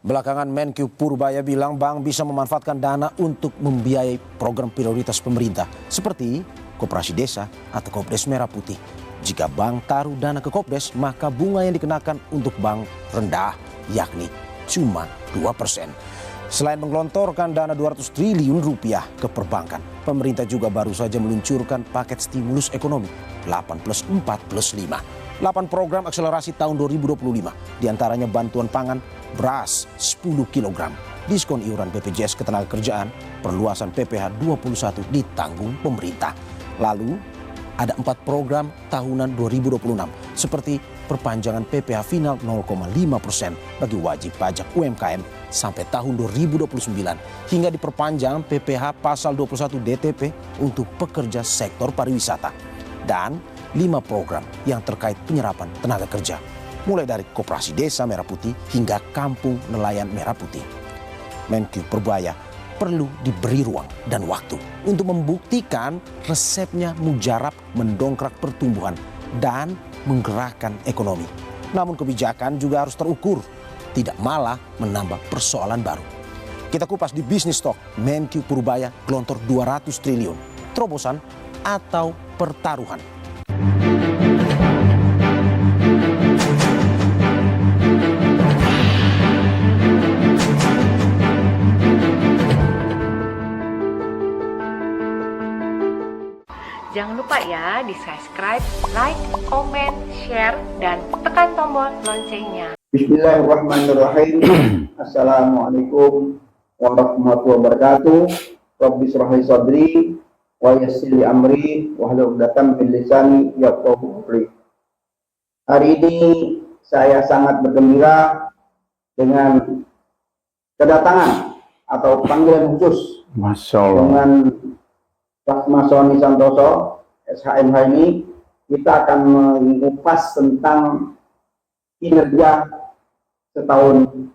Belakangan Menkyu Purbaya bilang bank bisa memanfaatkan dana untuk membiayai program prioritas pemerintah seperti Koperasi Desa atau Kopdes Merah Putih. Jika bank taruh dana ke Kopdes, maka bunga yang dikenakan untuk bank rendah, yakni cuma 2%. Selain menggelontorkan dana 200 triliun rupiah ke perbankan, pemerintah juga baru saja meluncurkan paket stimulus ekonomi 8+4+5. 8 program akselerasi tahun 2025, diantaranya bantuan pangan, beras 10 kg, diskon iuran BPJS Ketenagakerjaan, perluasan PPh 21 ditanggung pemerintah. Lalu ada 4 program tahunan 2026 seperti perpanjangan PPh final 0,5% bagi wajib pajak UMKM sampai tahun 2029 hingga diperpanjang PPh pasal 21 DTP untuk pekerja sektor pariwisata. Dan 5 program yang terkait penyerapan tenaga kerja, mulai dari Koperasi Desa Merah Putih hingga Kampung Nelayan Merah Putih. Menkyu Purbaya perlu diberi ruang dan waktu untuk membuktikan resepnya mujarab mendongkrak pertumbuhan dan menggerakkan ekonomi. Namun kebijakan juga harus terukur, tidak malah menambah persoalan baru. Kita kupas di Bisnis Talk. Menkyu Purbaya gelontor 200 triliun, terobosan atau pertaruhan. Jangan lupa ya di subscribe, like, comment, share, dan tekan tombol loncengnya. Bismillahirrahmanirrahim. Assalamualaikum warahmatullahi wabarakatuh. Rabbi shrah li sadri wa yassir li amri wahlul 'uqdatam min lisani yafqahu qawli. Hari ini saya sangat bergembira dengan kedatangan atau panggilan khusus dengan Mas Sony Santoso, SHMH ini. Kita akan mengupas tentang kinerja setahun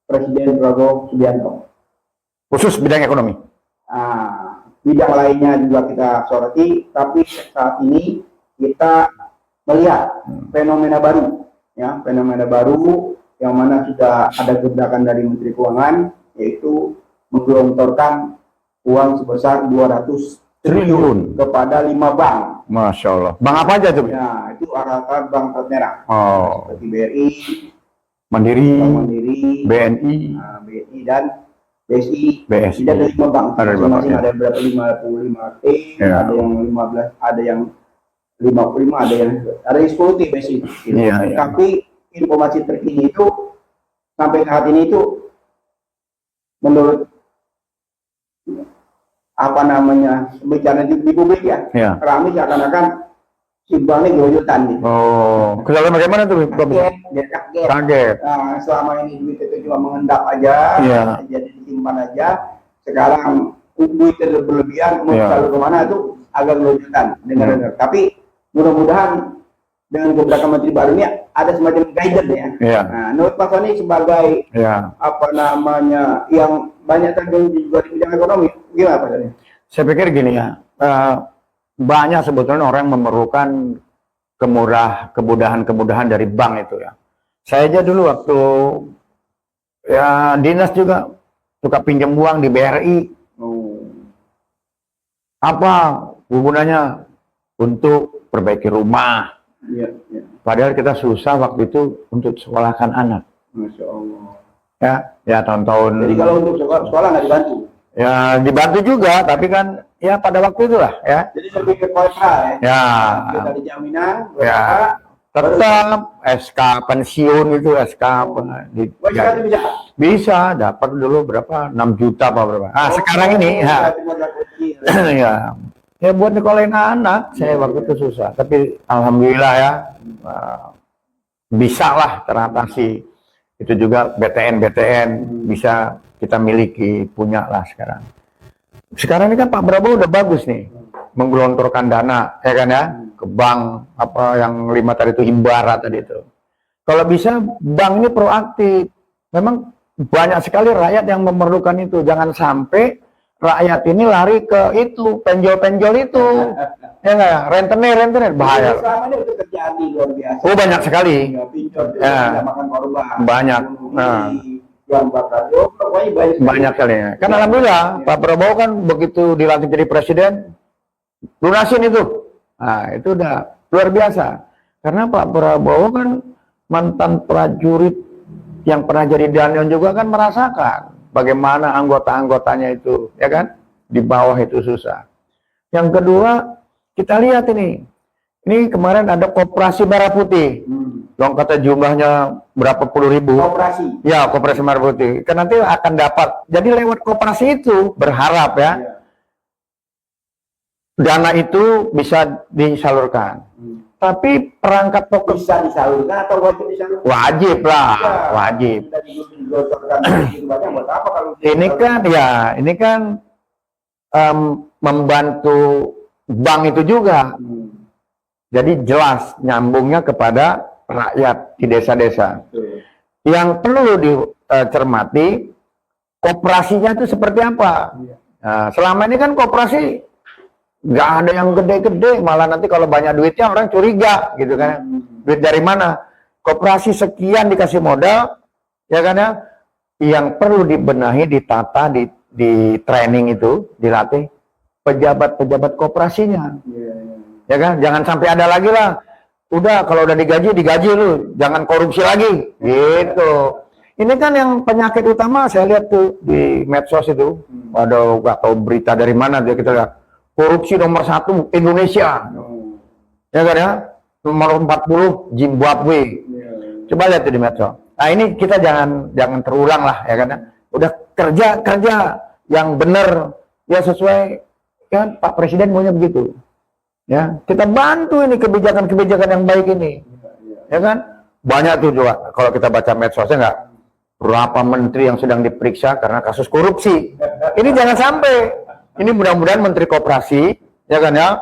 Presiden Prabowo Subianto. Khusus bidang ekonomi. Bidang lainnya juga kita soroti, tapi saat ini kita melihat fenomena baru, ya, fenomena baru yang mana sudah ada gebrakan dari Menteri Keuangan, yaitu menggelontorkan uang sebesar 200 triliun kepada 5 bank. Masya Allah. Bank apa aja tuh? Ya, itu rata-rata bank plat merah. Seperti BRI, Mandiri, BNI, BNI dan BSI. Tidak ada 5 bank. Masing-masing ada berapa? 55 T, ya. Ada yang 15, ada yang 55, ada yang 10 T BSI. Ya. Tapi informasi terkini itu sampai saat ini itu menurut bicara di publik ya, ramai seakan-akan si banknya gerojotan gitu. Kesalahan bagaimana tuh? Kaget. Nah, selama ini duit itu cuma mengendap aja, jadi disimpan aja. Sekarang duit itu berlebihan, mau selalu kemana itu agak gerojotan. Dengar. Tapi mudah-mudahan dengan gebrakan Menteri baru ini ada semacam guidance ya. Nah, menurut Pak Sony sebagai yang banyak terjun juga di bidang ekonomi, gimana Pak Sony? Saya pikir gini ya, banyak sebetulnya orang yang memerlukan kemudahan dari bank itu ya. Saya aja dulu waktu dinas juga suka pinjam uang di BRI. Apa gunanya? Untuk perbaiki rumah. Padahal kita susah waktu itu untuk sekolahkan anak. Masya Allah. Ya tahun-tahun. Jadi kalau untuk sekolah nggak dibantu? Ya dibantu juga, tapi kan ya pada waktu itulah ya. Jadi lebih ke kontra ya. Kita di jaminan. Tetap SK pensiun itu SK. Bisa dapat dulu berapa? 6 juta apa berapa? Sekarang ini ya buat nyekolahin anak saya waktu itu susah, tapi alhamdulillah ya bisa lah teratasi. Itu juga BTN bisa kita miliki, punya lah sekarang. Sekarang ini kan Pak Prabowo udah bagus nih menggelontorkan dana ya kan ya ke bank apa yang 5 tadi itu Himbara tadi itu. Kalau bisa bank ini proaktif. Memang banyak sekali rakyat yang memerlukan itu. Jangan sampai rakyat ini lari ke itu, penjol-penjol itu. Ya nggak ya? Rentenir, bahaya. Selama ini itu terjadi luar biasa. Banyak sekali. Pinjol, makan korban. Banyak. yang bakal pokoknya banyak kali ya. Kan alhamdulillah Pak Prabowo kan begitu dilantik jadi presiden lunasin itu. Nah, itu udah luar biasa. Karena Pak Prabowo kan mantan prajurit yang pernah jadi danyon juga kan merasakan bagaimana anggota-anggotanya itu, ya kan? Di bawah itu susah. Yang kedua, kita lihat ini kemarin ada koperasi merah putih. Yang kata jumlahnya berapa puluh ribu. Koperasi. Ya, koperasi merah putih. Kan nanti akan dapat. Jadi lewat koperasi itu berharap ya, dana itu bisa disalurkan. Tapi perangkat pokok Bisa disalurkan atau wajib disalurkan? wajib lah, wajib. Buat apa kalau Ini kan membantu bank itu juga. Jadi jelas nyambungnya kepada rakyat di desa-desa. Yang perlu dicermati koperasinya itu seperti apa. Nah, selama ini kan koperasi nggak ada yang gede-gede, malah nanti kalau banyak duitnya orang curiga gitu kan. Duit dari mana? Koperasi sekian dikasih modal, ya kan ya. Yang perlu dibenahi, ditata, di training itu, dilatih pejabat-pejabat koperasinya. Ya kan, jangan sampai ada lagi lah. Udah kalau udah digaji lu, jangan korupsi lagi, gitu. Ini kan yang penyakit utama saya lihat tuh di medsos itu. Waduh, nggak tahu berita dari mana dia kita lihat. Korupsi nomor 1 Indonesia, ya kan ya. Nomor 40 Zimbabwe. Coba lihat tuh di medsos. Nah ini kita jangan terulang lah, ya kan ya. Udah kerja yang benar, ya sesuai kan Pak Presiden maunya begitu. Ya, kita bantu ini kebijakan-kebijakan yang baik ini. Ya kan? Banyak tuh juga kalau kita baca medsosnya nggak, berapa menteri yang sedang diperiksa karena kasus korupsi. Ini jangan sampai. Ini mudah-mudahan menteri koperasi, ya kan ya.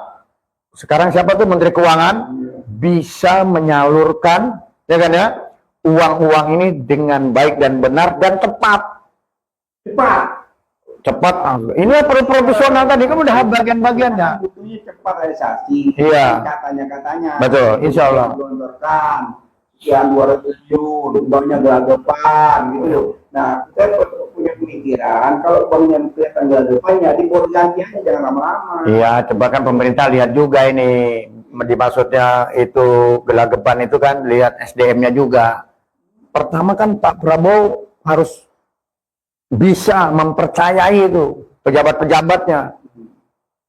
Sekarang siapa tuh menteri keuangan bisa menyalurkan, ya kan ya, uang-uang ini dengan baik dan benar dan tepat. Cepat. Ini perlu profesional tadi kan udah bagian-bagiannya. Butuhnya cepat realisasi. Iya. Katanya. Betul, insya Allah. Gelontorkan sekian 200 triliun, banknya gelagapan gitu. Nah, kita punya pemikiran kalau banknya kelihatan gelagapannya diganti aja, jangan lama-lama. Iya, coba kan pemerintah lihat juga ini. Dimaksudnya itu gelagapan itu kan lihat SDM-nya juga. Pertama kan Pak Prabowo harus bisa mempercayai itu pejabat-pejabatnya,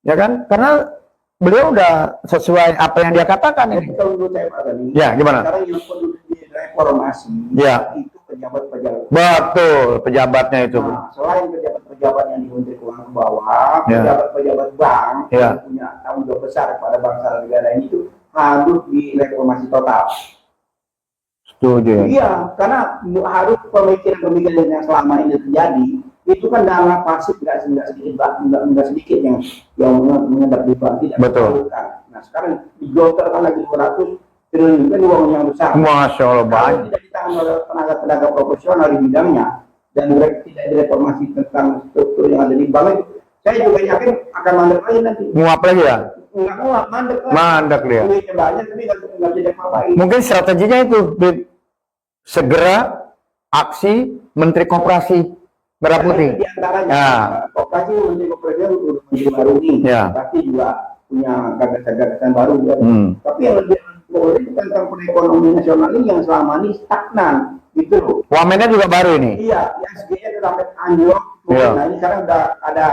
ya kan? Karena beliau udah sesuai apa yang dia katakan ini. Kalau menurut saya Pak Tani, Ya, gimana? sekarang yang perlu direformasi Ya. itu pejabat-pejabat. Betul, pejabatnya itu. Nah, selain pejabat-pejabat yang di Menteri Keuangan ke bawah, Ya. pejabat-pejabat bank Ya. yang punya tanggung jawab besar pada bangsa dan negara ini itu harus direformasi total. Setuju. Iya, karena harus pemikiran-pemikiran yang selama ini terjadi itu kan dana pasif nggak sedikit yang mengendap di bank tidak Betul. diperlukan. Nah sekarang digelontorkan lagi 200 triliun kan uang yang besar. Masya Allah Kalau banyak. tidak ditangani oleh tenaga-tenaga profesional di bidangnya dan tidak direformasi tentang struktur yang ada di bank, saya juga yakin akan mandek lagi nanti. Nguap lagi ya? Nggak muat, mandek lagi. Mandek dia. Duitnya banyak tapi nggak bisa diapa-apain. Mungkin strateginya itu segera aksi Menteri Koperasi Merah Putih. Di antaranya, Ya. koperasi Menteri Koperasi udah Menteri baru nih, Ya. pasti juga punya gagasan-gagasan baru. Ya. Tapi yang lebih penting tentang perekonomian nasional ini yang selama ini stagnan, gitu loh. Wamennya juga baru ini. Iya, yang SG-nya sudah sampai anjlok. Iya. Nah ini sekarang udah ada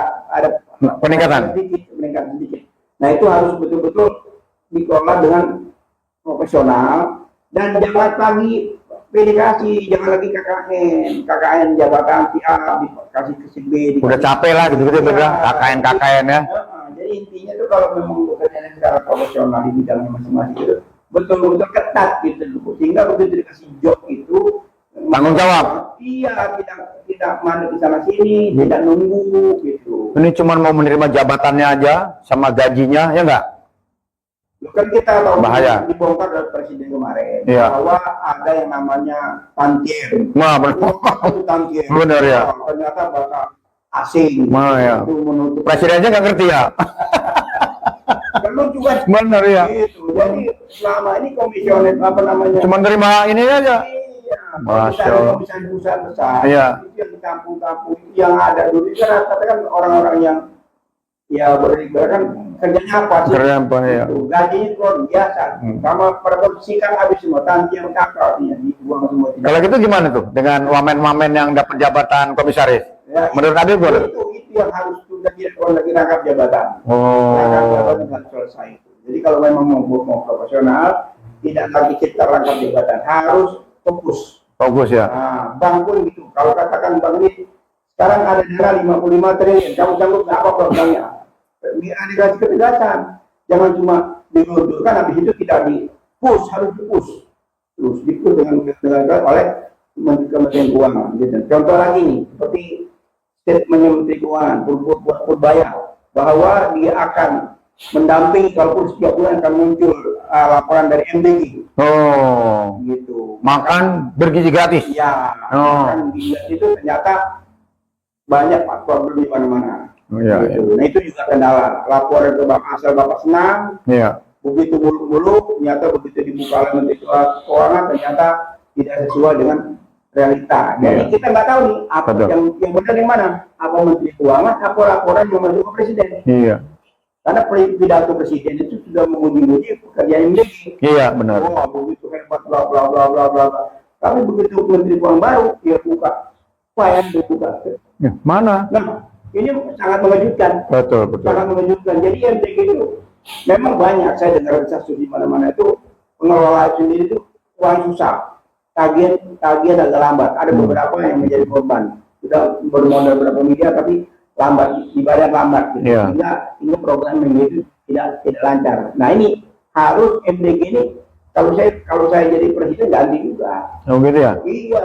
Peningkatan. peningkatan sedikit. Nah itu harus betul-betul dikelola dengan profesional dan jangan lagi PDKasi, jangan lagi KKN jabatan si A dikasih ke si B. Udah capek lah gitu-gitu bilang KKN ya. Jadi intinya tuh kalau memang bekerja secara profesional di bidangnya masing-masing itu betul-betul ketat gitu loh. Sehingga begitu dikasih job itu Tanggung jawab. Iya, tidak mandek di sana sini, tidak nunggu gitu. Ini cuma mau menerima jabatannya aja sama gajinya, ya enggak? Kan kita tahu Bahaya. dibongkar dari presiden kemarin Iya. bahwa ada yang namanya tantier. Wah, benar. Itu tantier. Benar, ya. Ternyata bahasa asing. Wah, ya. Itu menutup. Presidennya nggak ngerti ya? Kan lu juga Benar ya. gitu. Jadi selama ini komisioner apa namanya? Cuma nerima ini aja. Iya, Masya kalau Allah. misalnya perusahaan besar, Iya. itu yang di kampung-kampung yang ada dulu itu kan rata-rata kan orang-orang yang ya beribadah kan kerjanya apa sih? Kerja apa, ya. Gitu. Gajinya luar biasa. Sama pada posisi kan habis semua, tanti yang kakak dibuang semua. Kalau gitu gimana tuh dengan wamen-wamen yang dapat jabatan komisaris? Ya, Menurut Habib gimana? itu yang harus sudah direkod lagi rangkap jabatan. Oh. Rangkap jabatan harus selesai itu. Jadi kalau memang mau profesional, tidak lagi kita rangkap jabatan, harus fokus. Fokus ya. Nah, bank pun gitu. Kalau katakan bank ini sekarang ada dana 55 triliun, kamu sanggup nggak apa programnya? Ada ketegasan. Jangan cuma digelontorkan, habis itu tidak di-push, harus di-push. Terus di-push dengan oleh Kementerian Keuangan. Gitu. Contoh lagi nih, seperti statementnya Menteri Keuangan, Purbaya, bahwa dia akan mendampingi kalaupun setiap bulan akan muncul laporan dari MDG. Oh. Gitu. Makan bergizi gratis. Ya, Oh. kan itu ternyata banyak problem di mana-mana. Iya, iya. Gitu. Nah itu juga kendala. Laporan ke Bapak asal Bapak senang, Iya. begitu muluk-muluk, ternyata begitu dibuka oleh Menteri Keuangan ternyata tidak sesuai dengan realita. Jadi Iya. kita nggak tahu nih apa Betul. yang benar yang mana. Apa Menteri Keuangan, apa laporan yang masuk ke Presiden. Iya. Karena pidato Presiden itu sudah memuji-muji pekerjaan MDG. Iya, benar. Oh, begitu hebat, bla bla bla bla bla bla. Tapi begitu Menteri Keuangan baru, dia buka, yang dibuka. Ya, mana? Nah, ini sangat mengejutkan, Betul, betul. sangat mengejutkan. Jadi MDG itu memang banyak. Saya dengar kasus di mana-mana itu pengelola sendiri itu uang susah, tagihan agak lambat. Ada beberapa yang menjadi korban. Sudah bermodal berapa miliar tapi lambat, dibayar lambat. Gitu. Iya. Sehingga program MDG itu tidak lancar. Nah ini harus MDG ini kalau saya jadi presiden ganti juga. Oh gitu ya? Iya.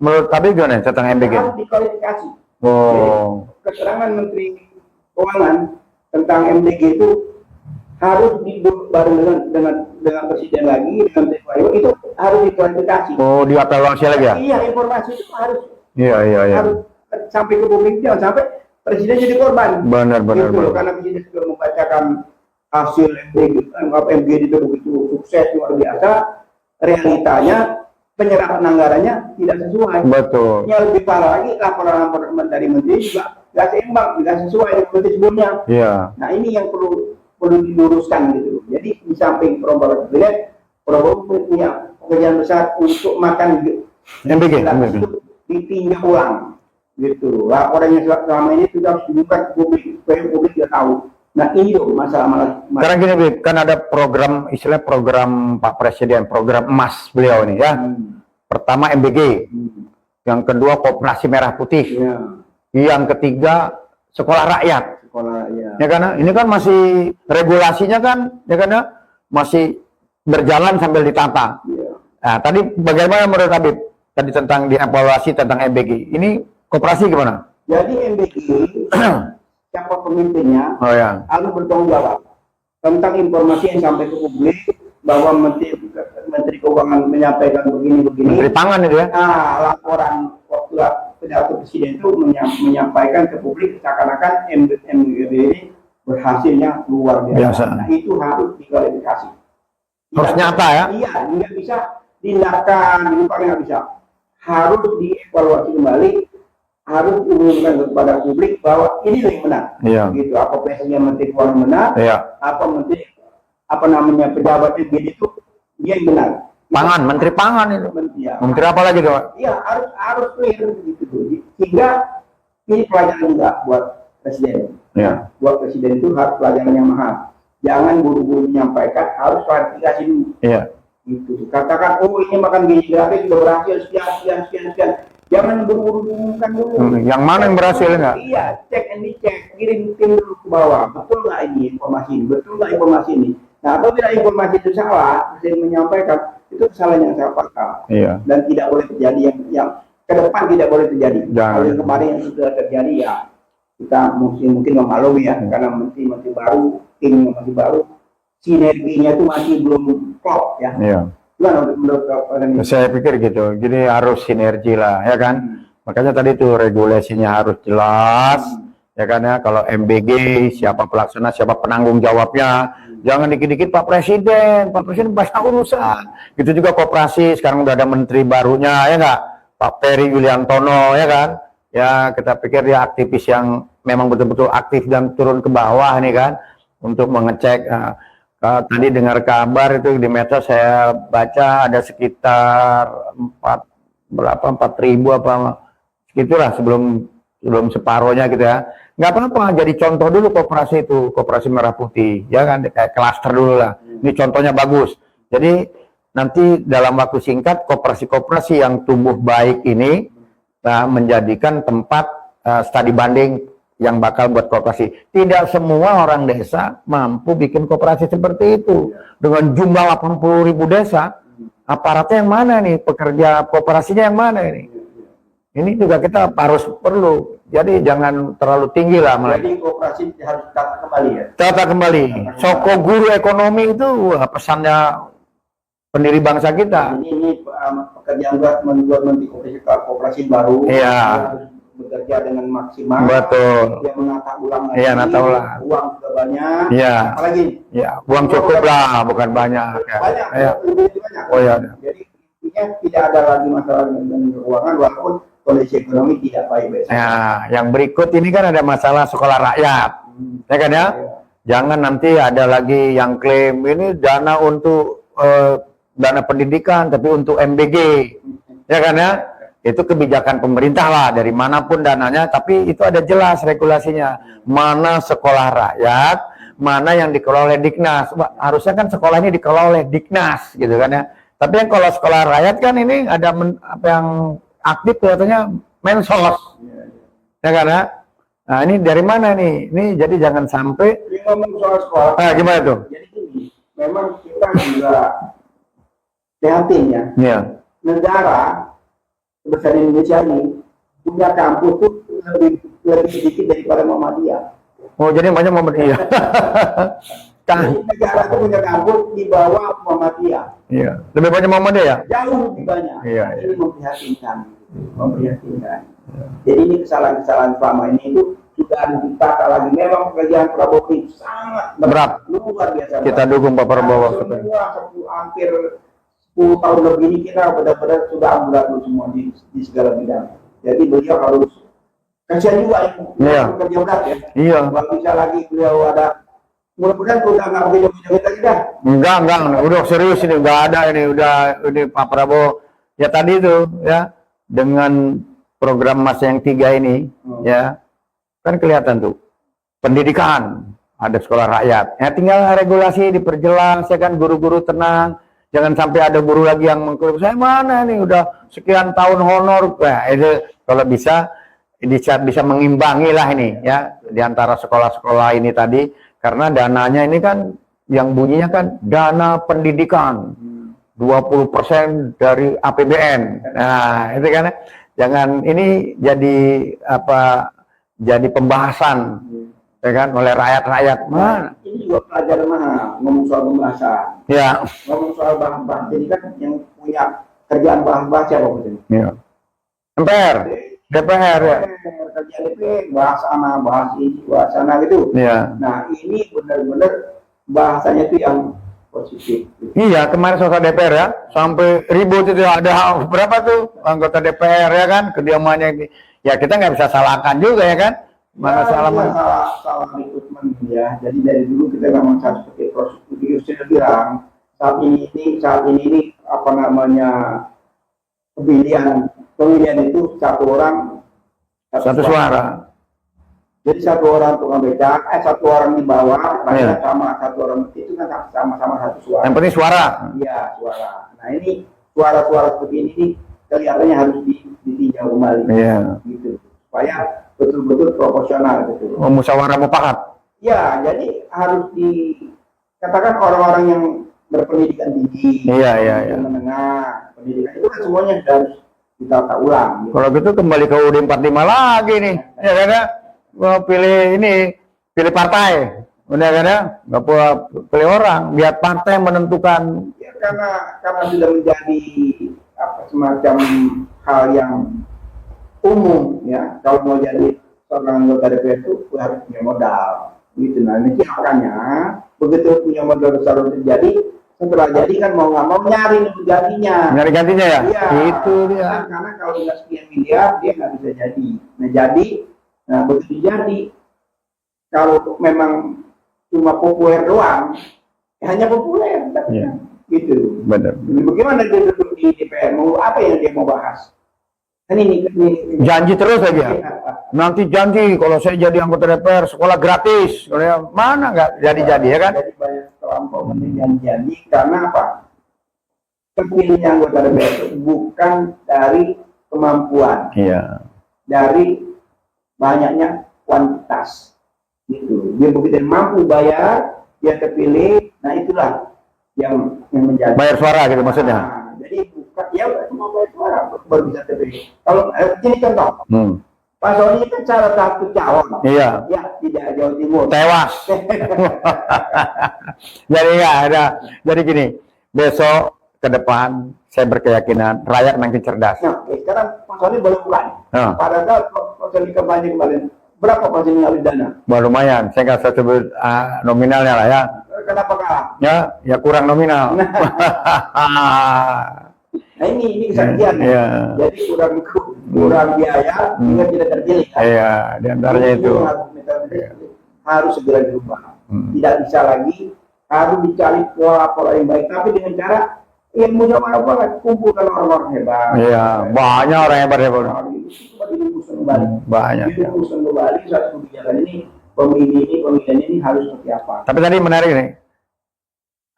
Menurut Habib gimana tentang MBG? Harus dikualifikasi. Oh. Keterangan Menteri Keuangan tentang MDG itu harus diduduk bareng dengan presiden lagi, dengan Menteri Keuangan itu harus dikualifikasi. Oh, dievaluasi lagi ya? Iya, informasi itu harus Iya. harus sampai ke publik, jangan sampai presiden jadi korban. Benar. Gitu, karena presiden sudah membacakan hasil MDG itu begitu sukses luar biasa, realitanya penyerapan anggarannya tidak sesuai. Betul. Yang lebih parah lagi, laporan dari menteri juga nggak seimbang, nggak sesuai dengan menteri sebelumnya. Iya. Nah ini yang perlu diluruskan gitu. Jadi di samping Prabowo punya pekerjaan besar untuk makan MBG. itu ditinjau ulang gitu. Laporannya selama ini sudah harus dibuka ke publik supaya publik tidak tahu. Nah ini loh masalah. Sekarang gini, Bib, kan ada program, istilah program Pak Presiden, program emas beliau ini ya. Pertama MBG, yang kedua Koperasi Merah Putih, Iya. yang ketiga Sekolah Rakyat. Sekolah ya. Ya kan? Ini kan masih regulasinya kan, ya kan? Masih berjalan sambil ditata. Iya. Nah, tadi bagaimana menurut Habib? Tadi tentang dievaluasi tentang MBG. Ini koperasi gimana? Jadi MBG siapa pemimpinnya Oh ya. harus bertanggung jawab tentang informasi yang sampai ke publik bahwa Menteri Keuangan menyampaikan begini. Menteri Pangan itu ya? Laporan waktu pidato presiden itu menyampaikan ke publik seakan-akan MBG ini berhasilnya luar biasa. Biasa. Nah itu harus dikualifikasi. Harus nyata ya? Iya, nggak bisa tindakan, nggak bisa. Harus dievaluasi kembali, harus diumumkan kepada publik bahwa ini yang benar. Iya. Gitu. Apa presiden Menteri Keuangan benar? Iya. Apa namanya pejabat MBG itu dia yang benar. Pangan, Menteri Pangan itu. Ya. Menteri apa lagi tuh? Iya, harus clear gitu. Sehingga ini pelajaran juga buat presiden. Iya. Buat presiden itu harus pelajaran yang mahal. Jangan buru-buru menyampaikan, harus klarifikasi dulu. Iya. Gitu. Katakan, oh ini makan gizi gratis sudah berhasil sekian. Jangan buru-buru diumumkan dulu. Yang mana yang berhasil enggak? Iya, cek and dicek, kirim tim dulu ke bawah. Betul nggak ini informasi ini? Betul nggak informasi ini? Nah, apabila informasi itu salah, presiden menyampaikan itu kesalahan yang sangat fatal. Iya. Dan tidak boleh terjadi yang ke depan tidak boleh terjadi. Jangan. Kalau yang kemarin yang sudah terjadi ya kita mungkin memaklumi ya, karena menteri baru, tim yang masih baru, sinerginya itu masih belum klop ya. Iya. Gimana menurut Pak? Saya pikir gitu. Jadi harus sinergi lah, ya kan? Makanya tadi tuh regulasinya harus jelas, ya kan ya. Kalau MBG siapa pelaksana, siapa penanggung jawabnya, Jangan dikit-dikit Pak Presiden banyak urusan. Gitu juga koperasi, sekarang udah ada menteri barunya, ya nggak? Pak Peri Yuliantono, ya kan? Ya, kita pikir dia aktivis yang memang betul-betul aktif dan turun ke bawah nih kan, untuk mengecek. Tadi dengar kabar itu di medsos saya baca ada sekitar 4.000 apa segitulah sebelum separohnya gitu ya. Nggak apa-apa, jadi contoh dulu koperasi itu, koperasi Merah Putih, ya kan, kayak klaster dulu lah. Ini contohnya bagus. Jadi nanti dalam waktu singkat koperasi-koperasi yang tumbuh baik ini menjadikan tempat studi banding yang bakal buat koperasi. Tidak semua orang desa mampu bikin koperasi seperti itu. Dengan jumlah 80.000 desa, aparatnya yang mana nih? Pekerja koperasinya yang mana ini? Ini juga kita harus perlu. Jadi jangan terlalu tinggi lah. Jadi koperasi harus tata kembali ya? Tata kembali. Soko guru ekonomi itu pesannya pendiri bangsa kita. Ini pekerjaan berat membuat menteri koperasi baru. Iya. Bekerja dengan maksimal. Betul. Dia menata ulang lagi. Iya, nata ulang. Uang sudah banyak. Iya. Apalagi? Iya, uang cukup lah, bukan banyak. Banyak. Ya. Banyak. Oh ya. Jadi intinya tidak ada lagi masalah dengan keuangan walaupun kondisi ekonomi tidak baik-baik. Ya, yang berikut ini kan ada masalah sekolah rakyat. Ya kan ya? Jangan nanti ada lagi yang klaim ini dana untuk dana pendidikan tapi untuk MBG. Ya kan ya? Itu kebijakan pemerintah lah, dari manapun dananya, tapi itu ada jelas regulasinya. Mana sekolah rakyat, mana yang dikelola oleh Diknas. Harusnya kan sekolah ini dikelola oleh Diknas, gitu kan ya. Tapi yang kalau sekolah rakyat kan ini ada apa yang aktif katanya Mensos. Ya kan ya. Nah ini dari mana nih? Ini jadi jangan sampai. Ini ngomong soal sekolah. Gimana tuh? Jadi ini, memang kita juga prihatin ya. Iya. Negara sebesar Indonesia ini punya kampus tuh lebih sedikit daripada Muhammadiyah. Oh jadi banyak Muhammadiyah. Jadi negara itu punya kampus di bawah Muhammadiyah. Iya. Lebih banyak Muhammadiyah ya? Jauh lebih banyak. Iya. Ini memprihatinkan. Memprihatinkan. Jadi ini kesalahan-kesalahan selama ini itu sudah ditata lagi. Memang pekerjaan Prabowo ini sangat berat. Luar biasa. Kita dukung Pak Prabowo. Semua hampir 10 tahun lebih ini kita benar-benar sudah amburadul semua di segala bidang. Jadi beliau harus kasihan juga yang bekerja berat ya. Iya. Kalau bisa lagi beliau ada, mudah-mudahan udah nggak begitu lagi dah. Enggak, udah serius ini, nggak ada ini Pak Prabowo. Ya tadi itu ya dengan program Mas yang 3 ini ya kan kelihatan tuh pendidikan ada sekolah rakyat. Ya tinggal regulasi diperjelas ya kan, guru-guru tenang. Jangan sampai ada guru lagi yang mengklaim saya mana nih udah sekian tahun honor. Nah, itu kalau bisa mengimbangi lah ini ya di antara sekolah-sekolah ini tadi, karena dananya ini kan yang bunyinya kan dana pendidikan 20% dari APBN. Nah, itu kan jangan ini jadi pembahasan ya kan oleh rakyat-rakyat. Mana? Ini juga pelajaran mahal ngomong soal pembahasan. Ya. Ngomong soal bahas-bahas ini kan yang punya kerjaan bahas-bahas siapa ini? Iya. DPR ya. Kerjaan DPR bahas sana, bahas ini, bahas sana gitu. Iya. Nah ini benar-benar bahasanya itu yang positif. Iya, kemarin soal DPR ya, sampai ribut itu ada berapa tuh anggota DPR ya kan, kediamannya ini. Ya kita nggak bisa salahkan juga ya kan. Mana salah rekrutmen ya. Jadi dari dulu kita memang seperti prosedur sudah bilang saat ini apa namanya pemilihan itu satu orang satu suara. Jadi satu orang tukang becak, satu orang di bawah, sama satu orang itu kan sama-sama satu suara. Yang penting suara. Iya suara. Nah ini suara-suara seperti ini kelihatannya harus ditinjau kembali. Iya. Gitu. Supaya betul-betul proporsional gitu. Musyawarah mufakat. Ya, jadi harus dikatakan orang-orang yang berpendidikan tinggi, yang menengah, pendidikan itu kan semuanya harus ditata ulang. Gitu. Kalau gitu kembali ke UUD 45 lagi nih, ya kan ya? Mau pilih partai, udah kan ya? Nggak perlu pilih orang, biar partai menentukan. Ya karena sudah menjadi semacam hal yang umum ya, kalau mau jadi seorang anggota DPR itu harus punya modal gitu. Nah ini makanya begitu punya modal besar terjadi, setelah jadi kan mau nggak mau nyari gantinya. Nyari gantinya ya? Iya. Itu dia. Karena kalau nggak sekian miliar dia nggak bisa jadi. Nah begitu jadi, kalau memang cuma populer doang, hanya populer, Iya. gitu. Benar. Bagaimana dia duduk di DPR? Mau apa yang dia mau bahas? Kan ini. Janji terus aja. Nanti janji kalau saya jadi anggota DPR sekolah gratis. Kalau mana nggak jadi-jadi ya kan? Jadi banyak terlampau janji karena apa? Terpilihnya anggota DPR itu bukan dari kemampuan, Iya. dari banyaknya kuantitas. Gitu. Dia begitu mampu bayar, dia terpilih. Nah itulah yang menjadi. Bayar suara gitu maksudnya. Nah, jadi bukan ya cuma bayar suara baru bisa terpilih. Kalau ini contoh. Pak Sony kan salah satu calon. Iya. Ya, tidak Jawa Timur. Tewas. Jadi ya ada. Jadi gini, besok ke depan saya berkeyakinan rakyat makin cerdas. Nah, sekarang Pak Sony baru mulai. Pada saat Pak Sony kampanye kemarin, berapa Pak Sony ngalih dana? Lumayan. Saya nggak usah sebut nominalnya lah ya. Kenapa kalah? Ya kurang nominal. Nah ini kesaktian. Iya. Jadi kurang biaya, sehingga tidak terpilih. Kan? Iya, diantaranya itu. Harus segera dirubah. Tidak bisa lagi, harus dicari pola-pola yang baik. Tapi dengan cara yang mudah banget, kumpulkan orang-orang hebat. Iya, banyak orang hebat. Coba dirumuskan kembali. Banyak. Dirumuskan kembali satu kebijakan ini, pemilihan ini harus seperti apa. Tapi tadi menarik nih.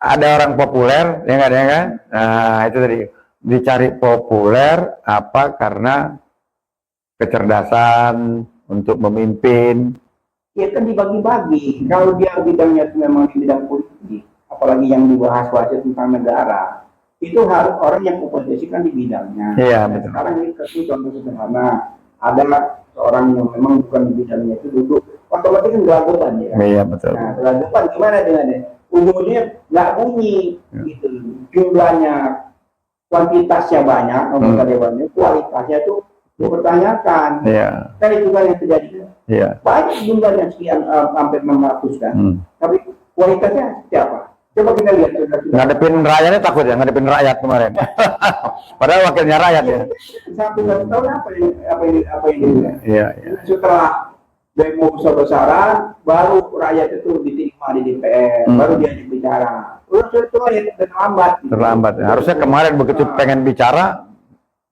Ada orang populer, ya kan? Nah, itu tadi. Dicari populer apa karena kecerdasan untuk memimpin. Ya kan dibagi-bagi. Kalau dia bidangnya itu memang di bidang politik, apalagi yang dibahas wasit tentang negara, itu harus orang yang kompetensikan di bidangnya. Iya, betul. Sekarang ini contoh sederhana, ada seorang yang memang bukan di bidangnya itu duduk, otomatis kan gelagapan ya. Iya, betul. Nah, gelagapan gimana dengannya? Ujung-ujungnya nggak bunyi, gitu. Jumlahnya, kuantitasnya banyak, anggota dewannya, kualitasnya itu dipertanyakan. Iya. Kan itu kan yang terjadi. Iya. Banyak jumlahnya sekian hampir 600 kan. Tapi kualitasnya seperti apa? Coba kita lihat. Ngadepin rakyatnya takut ya, ngadepin rakyat kemarin. Padahal wakilnya rakyat ya. Sampai 1 tahun apa yang dia. Iya. Setelah demo besar-besaran, baru rakyat itu diterima di DPR, baru diajak bicara. Terlambat. Harusnya kemarin begitu pengen bicara,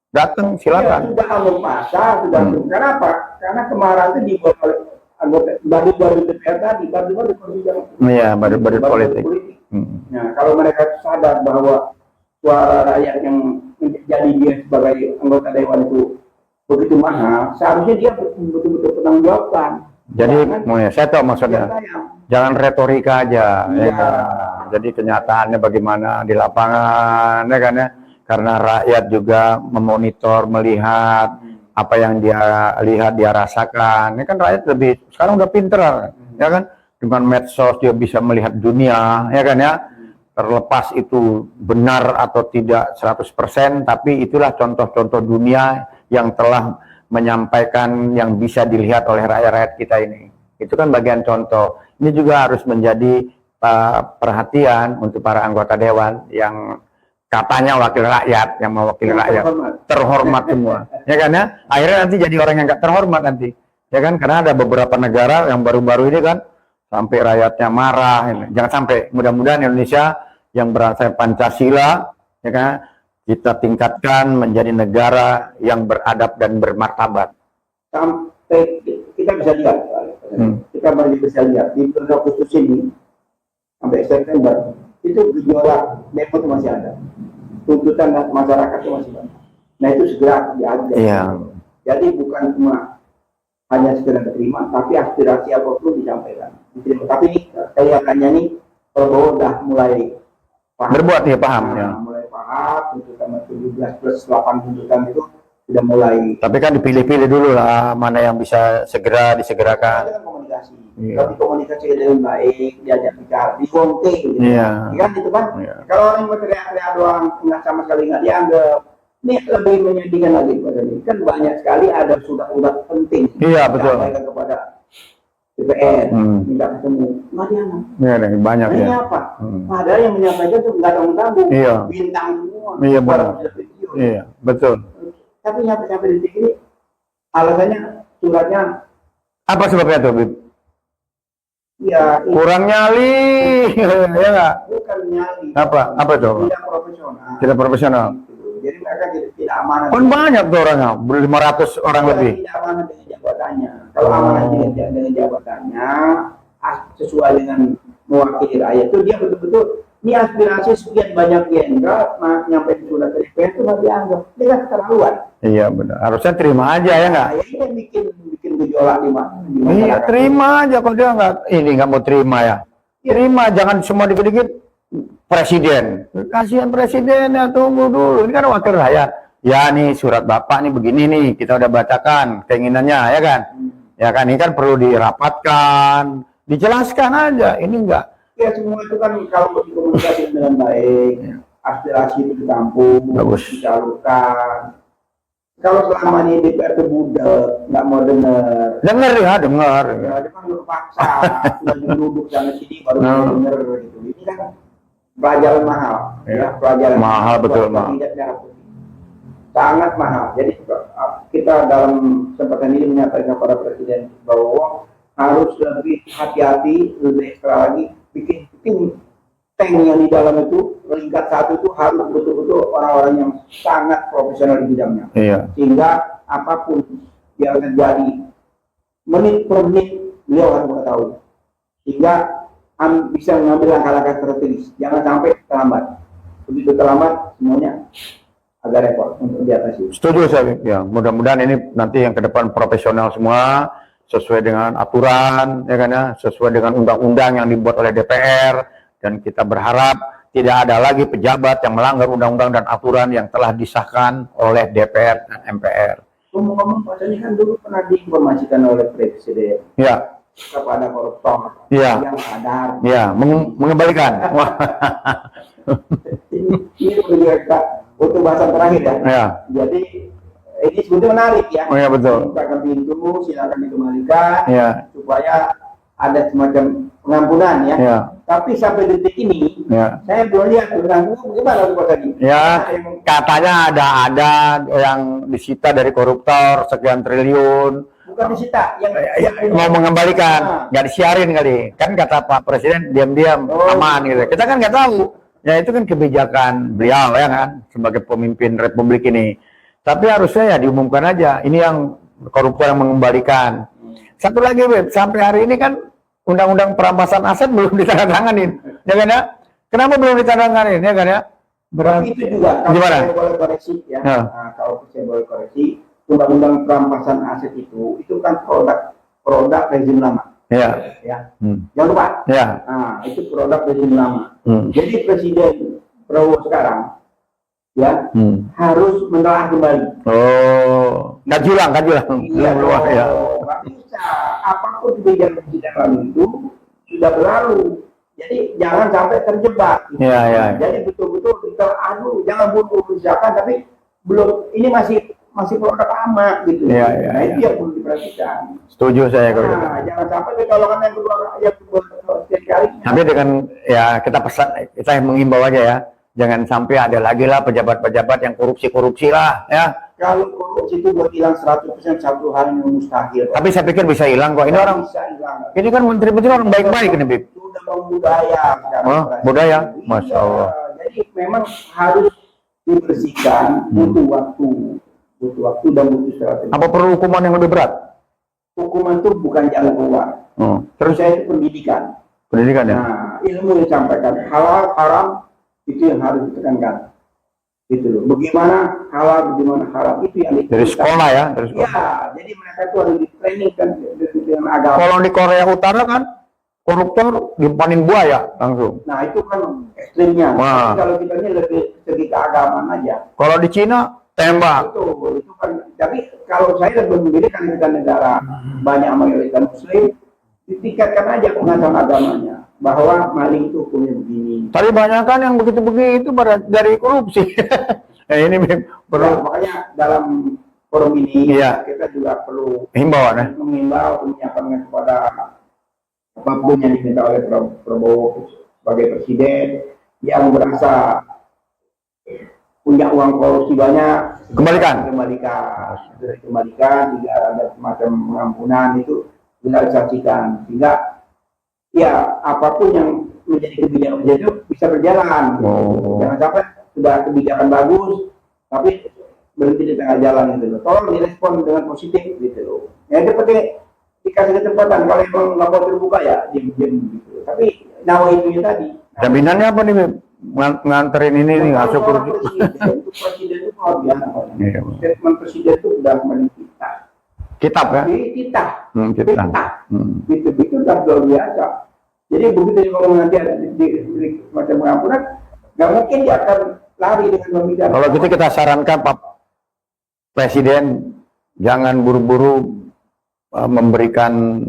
datang silakan. Sudah alur masa, sudah. Karena apa? Karena kemarin itu dibuat oleh anggota baru DPR tadi, baru persidangan. Iya, baru politik. Nah, kalau mereka sadar bahwa suara rakyat yang menjadi dia sebagai anggota dewan itu begitu mahal, seharusnya dia betul-betul bertanggung jawabkan. Jadi, saya tahu maksudnya. Jangan retorika aja, ya kan? Jadi kenyataannya bagaimana di lapangan, ya kan ya? Karena rakyat juga memonitor, melihat apa yang dia lihat, dia rasakan. Ini kan rakyat lebih sekarang udah pinter, ya kan? Dengan medsos dia bisa melihat dunia, ya kan ya? Terlepas itu benar atau tidak 100%, tapi itulah contoh-contoh dunia yang telah menyampaikan yang bisa dilihat oleh rakyat-rakyat kita ini. Itu kan bagian contoh. Ini juga harus menjadi perhatian untuk para anggota dewan yang katanya wakil rakyat, yang mewakili rakyat, terhormat semua, ya kan ya? Akhirnya nanti jadi orang yang nggak terhormat nanti, ya kan? Karena ada beberapa negara yang baru-baru ini kan sampai rakyatnya marah. Jangan sampai. Mudah-mudahan Indonesia yang berasal Pancasila, ya kan? Kita tingkatkan menjadi negara yang beradab dan bermartabat. Sampai kita bisa lihat, kita bisa lihat di bulan Agustus ini sampai September itu gejolak demo itu masih ada, tuntutan masyarakat itu masih ada. Nah itu segera diajar. Iya. Jadi bukan cuma hanya sekedar terima, tapi aspirasi apapun disampaikan. Tapi ini kelihatannya nih Prabowo udah mulai paham. Berbuat ya, paham ya. Mulai paham, tuntutan 17 plus 8 tuntutan itu sudah mulai. Tapi kan dipilih-pilih dulu lah mana yang bisa segera disegerakan. Itu kan komunikasi. Tapi komunikasi dengan baik, diajak bicara, dikonting gitu. Iya. Kan itu kan. Kalau orang yang berteriak-teriak doang nggak sama sekali nggak dianggap. Ini lebih menyedihkan lagi pada ini. Kan banyak sekali ada surat-surat penting. Iya, betul. Kepada DPR, minta ketemu, nggak dianggap. Iya, banyak Nah, ya. ini apa? Padahal yang menyampaikan itu nggak tanggung-tanggung, Iya. bintang semua. Iya, benar. Video. Iya, betul. Tapi sampai detik ini alasannya suratnya Apa sebabnya tuh, Bib? ya Kurang nyali, ya nggak? bukan nyali. Apa tuh? Tidak profesional. Tidak profesional. Jadi mereka tidak amanah. Kan banyak tuh orangnya, 500 orang lebih. Tidak amanah dengan jabatannya. Kalau amanah dengan jabatannya sesuai dengan mewakili rakyat itu dia betul-betul ini aspirasi sekian banyak jenderal nyampe surat dari DPR itu nggak dianggap. Dia kan keterlaluan. Iya benar. Harusnya terima aja ya nggak? Nah, ini yang bikin gejolak di mana? Iya terima aja kalau dia nggak mau terima ya. Terima, jangan semua dikit-dikit presiden. Kasihan presiden ya, tunggu dulu. Ini kan wakil rakyat. Ya nih surat bapak nih begini nih, kita udah bacakan keinginannya ya kan. Ya kan ini kan perlu dirapatkan, dijelaskan aja. Ini enggak. Ya semua itu kan kalau dikomunikasi dengan baik, aspirasi itu ditampung, disalurkan. Kalau selama ini DPR itu budak, nggak mau dengar. Dengar ya, dengar. Ya, dia kan paksa, sudah duduk sana sini baru dengar gitu. Ini kan pelajaran mahal, ya pelajaran mahal betul mahal. Sangat mahal. Jadi kita dalam kesempatan ini menyampaikan kepada Presiden bahwa harus lebih hati-hati, lebih ekstra lagi bikin tank yang di dalam itu peringkat 1 itu harus betul-betul orang-orang yang sangat profesional di bidangnya. Iya. Sehingga apapun yang terjadi menit per menit beliau harus mengetahui. Sehingga bisa mengambil langkah-langkah strategis. Jangan sampai terlambat. Begitu terlambat semuanya agak repot untuk diatasi. Setuju saya. Ya, mudah-mudahan ini nanti yang ke depan profesional semua sesuai dengan aturan, ya kan ya, sesuai dengan undang-undang yang dibuat oleh DPR, dan kita berharap tidak ada lagi pejabat yang melanggar undang-undang dan aturan yang telah disahkan oleh DPR dan MPR. Ngomong-ngomong, Pak Sani kan dulu pernah diinformasikan oleh Presiden Ya. kepada koruptor Ya. yang sadar. Ya, mengembalikan. Ini mereka untuk bahasan terakhir ya. Ya. Jadi ini sebetulnya menarik ya. Oh ya betul. Bukakan pintu, silakan dikembalikan Ya. supaya ada semacam pengampunan ya. Ya. Tapi sampai detik ini, Ya. saya belum lihat pengampunan bagaimana Pak Sani. Ya, katanya ada yang disita dari koruptor sekian triliun. Bukan disita, yang Mau mengembalikan, nggak disiarin kali. Kan kata Pak Presiden diam-diam aman gitu. Kita kan nggak tahu. Ya itu kan kebijakan beliau ya kan sebagai pemimpin Republik ini. Tapi harusnya ya diumumkan aja. Ini yang koruptor yang mengembalikan. Satu lagi, Beb, sampai hari ini kan undang-undang perampasan aset belum ditandatanganin, ya kan ya? Kenapa belum ditandatanganin, ya kan ya? Berarti itu juga kalau Gimana? saya boleh koreksi ya. Ya. Nah, kalau saya boleh koreksi, undang-undang perampasan aset itu kan produk rezim lama. Ya. Ya. Jangan lupa. Ya. Nah, itu produk rezim lama. Hmm. Jadi Presiden Prabowo sekarang ya harus menelaah kembali. Oh, kajulang. Iya, Ya. nggak bisa. Apapun kebijakan lalu itu sudah berlalu. Jadi jangan sampai terjebak. Gitu. Ya, ya. Jadi betul-betul kita jangan buru-buru misalkan, tapi belum ini masih produk lama gitu. Ya, ya, Nah ya. itu yang perlu diperhatikan. Setuju saya kalau gitu. Nah, jangan sampai kecolongan yang kedua setiap kali. Tapi dengan ya kita pesan, kita yang menghimbau aja ya. Jangan sampai ada lagi lah pejabat-pejabat yang korupsi lah ya. Kalau korupsi itu buat hilang 100% satu hal yang mustahil. Tapi saya pikir bisa hilang kok. Ini orang, bisa hilang. ini kan menteri-menteri orang baik-baik ini, Bib. Sudah budaya. Oh, budaya? Masya Allah. Jadi memang harus dibersihkan, butuh waktu dan butuh strategi. Apa perlu hukuman yang lebih berat? Hukuman itu bukan jalan keluar. Terus saya itu pendidikan. Pendidikan ya? Nah, ilmu yang disampaikan halal haram itu yang harus ditekankan. Gitu loh. Bagaimana halal, bagaimana haram itu yang Dari sekolah ya? Dari sekolah. Ya, jadi mereka itu harus di training kan dengan agama. Kalau di Korea Utara kan koruptor dimpanin buaya langsung. Nah, itu kan ekstrimnya. Wah. Tapi kalau kita ini lebih segi keagamaan aja. Kalau di Cina tembak. Itu kan. Tapi kalau saya lebih memilih kan kita negara banyak mayoritas Muslim, ditingkatkan aja pengetahuan agamanya bahwa maling itu hukumnya begini. Tapi banyak kan yang begitu-begitu dari korupsi. Ini perlu Ya, makanya dalam forum ini Iya. kita juga perlu himbauan ya. mengimbau menyiapkan kepada apapun yang diminta oleh Prabowo sebagai presiden, yang merasa punya uang korupsi banyak, Kembalikan. Kembalikan, jika ada semacam pengampunan itu direalisasikan, sehingga ya apapun yang menjadi kebijakan itu bisa berjalan. Jangan sampai sudah kebijakan bagus, tapi berhenti di tengah jalan gitu loh. Tolong direspon dengan positif gitu loh. Ya seperti dikasih kesempatan, kalau emang lapor terbuka ya diam-diam gitu. Tapi nawa itu tadi. Jaminannya apa nih? Nganterin ini nih, ngasuk Presiden itu luar biasa. Iya. Statement presiden itu udah menitah. Kitab ya? Kita. Kitab. Itu udah luar biasa. Jadi begitu kalau nanti ada di macam pengampunan, nggak mungkin dia akan lari dengan memidana. Kalau gitu kita sarankan Pak Presiden jangan buru-buru memberikan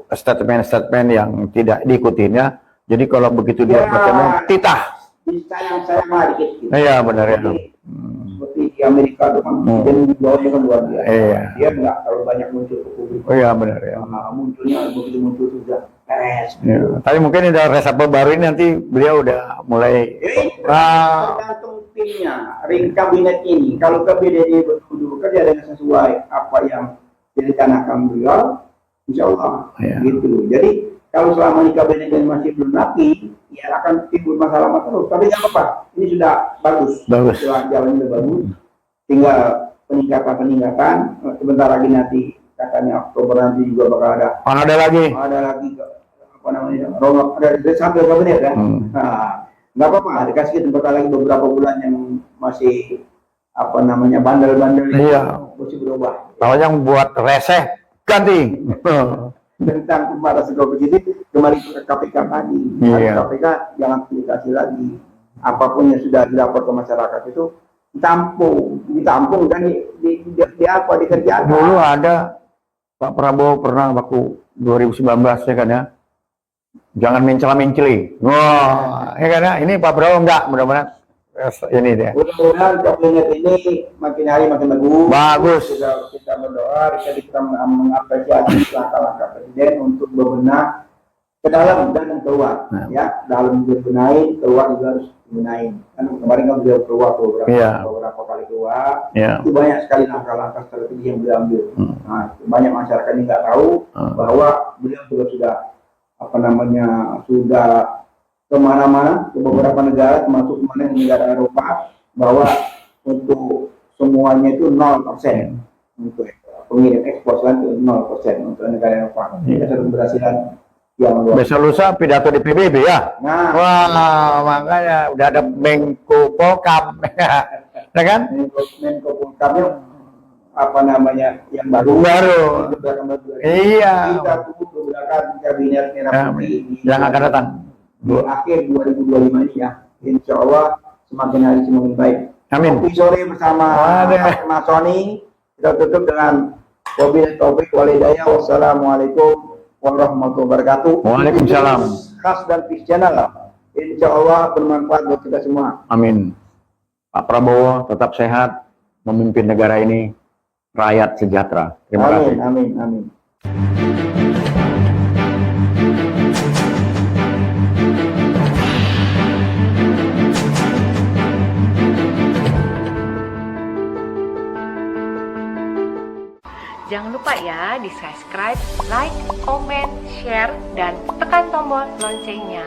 statement-statement yang tidak diikutinya. Jadi kalau begitu dia macamnya titah. Sayang lah dikit. Gitu. Iya benar ya. Seperti di Amerika dengan presiden di bawahnya kan luar biasa. Iya. Dia nggak terlalu banyak muncul ke publik. Oh iya benar ya. Munculnya begitu muncul sudah beres. Ya. Tapi mungkin ada reshuffle baru ini nanti beliau udah mulai. Tergantung timnya, ring kabinet ini. Kalau kabinet ini betul bekerja dengan sesuai apa yang direncanakan beliau, insya Allah. Ya. Gitu. Jadi kalau selama ini kabinet ini masih belum rapi, ya akan timbul masalah terus. Tapi jangan apa, ini sudah bagus. Jalan sudah bagus. Tinggal peningkatan. Sebentar lagi nanti katanya Oktober nanti juga bakal ada. Ada lagi. Ada lagi apa namanya? Ada sampai kabinet kan. Nah, nggak apa-apa. Dikasih kesempatan lagi beberapa bulan yang masih apa namanya bandel-bandel. Iya. Masih berubah. Kalau yang buat reseh ganti. Tentang para segala begitu kembali ke KPK tadi. Iya. KPK jangan dikasih lagi apapun yang sudah dilapor ke masyarakat itu ditampung dan di apa dikerjakan. Dulu ada Pak Prabowo pernah waktu 2019 ya kan ya. Jangan mencela-menceli. Wah, ya kan ya. Ini Pak Prabowo enggak, mudah-mudahan ini dia. Mudah-mudahan kabinet ini makin hari makin bagus. Kita berdoa, kita mengapresiasi langkah-langkah presiden untuk berbenah ke dalam dan keluar. Ya, dalam dibenahin, keluar juga harus dibenahin. Kan kemarin kan beliau keluar beberapa kali keluar. Itu banyak sekali langkah-langkah strategi yang beliau ambil. Nah, banyak masyarakat yang nggak tahu bahwa beliau juga sudah sudah kemana-mana ke beberapa negara, termasuk negara Eropa, bahwa untuk semuanya itu 0% untuk pengirim ekspor itu 0% untuk negara Eropa. Ini satu keberhasilan yang luar. Besok lusa pidato di PBB ya. Nah, wah makanya udah ada Menko Polkam, ya kan? Menko Polkamnya apa namanya yang baru. Iya. Kita tunggu kebijakan kabinet merah putih yang akan datang di akhir 2025 ini ya. Insya Allah semakin hari semakin baik. Amin. Kopi sore bersama Mas Sony. Kita tutup dengan wabillahi taufiq wal hidayah. Wassalamualaikum warahmatullahi wabarakatuh. Waalaikumsalam. Khas dan Peace Channel. Insya Allah bermanfaat buat kita semua. Amin. Pak Prabowo tetap sehat, memimpin negara ini, rakyat sejahtera. Terima kasih. Amin. Jangan lupa ya di subscribe, like, comment, share, dan tekan tombol loncengnya.